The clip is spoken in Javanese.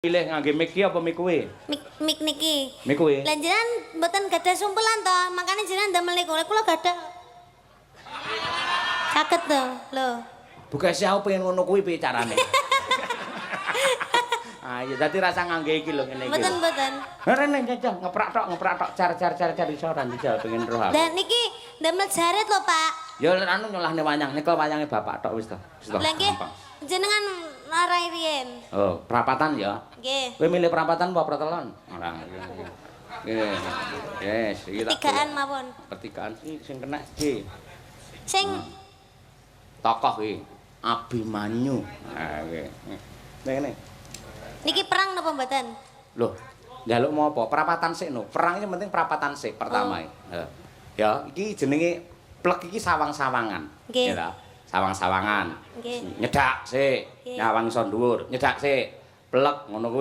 Pilih ngangge mic iki apa mic kuwi? Mik niki. Mic kuwi. Lah jenengan mboten gadah sumpelan to, makane jenengan ndamel niku. Kula gadah. Caket to, lho. Buka aku pengen ngono kuwi piye carane? Ah iya dadi rasa ngangge iki lho ngene iki. Mboten. Rene jajal ngeprak tok car iso ora jajal pengen roh aku. Lah niki ndamel jarit lho, Pak. Ya anu nyolahne wayang, nikel wayange bapak tok wis to. Wis to. Lah nggih jenengan narai riyen. Oh, perapatan ya. Nggih. Kowe milih perapatan apa pertelon? Ora. Nggih. Yes, iki tak. Tigaan mawon. Pertigaan sing kena D. Sing Tokoh iki Abimanyu. Nah, nggih. Ngene. niki perang napa mboten? Loh, njaluk mau apa? Perapatan sik no. Perang iki penting perapatan sik pertama. Ya, iki jenenge plek iki sawang-sawangan. Nggih. Ya, sawang-sawangan. Nggih. Nyedak sik, Nggih. nyawang iso dhuwur, nyedak sik. Plek ngono kuwi.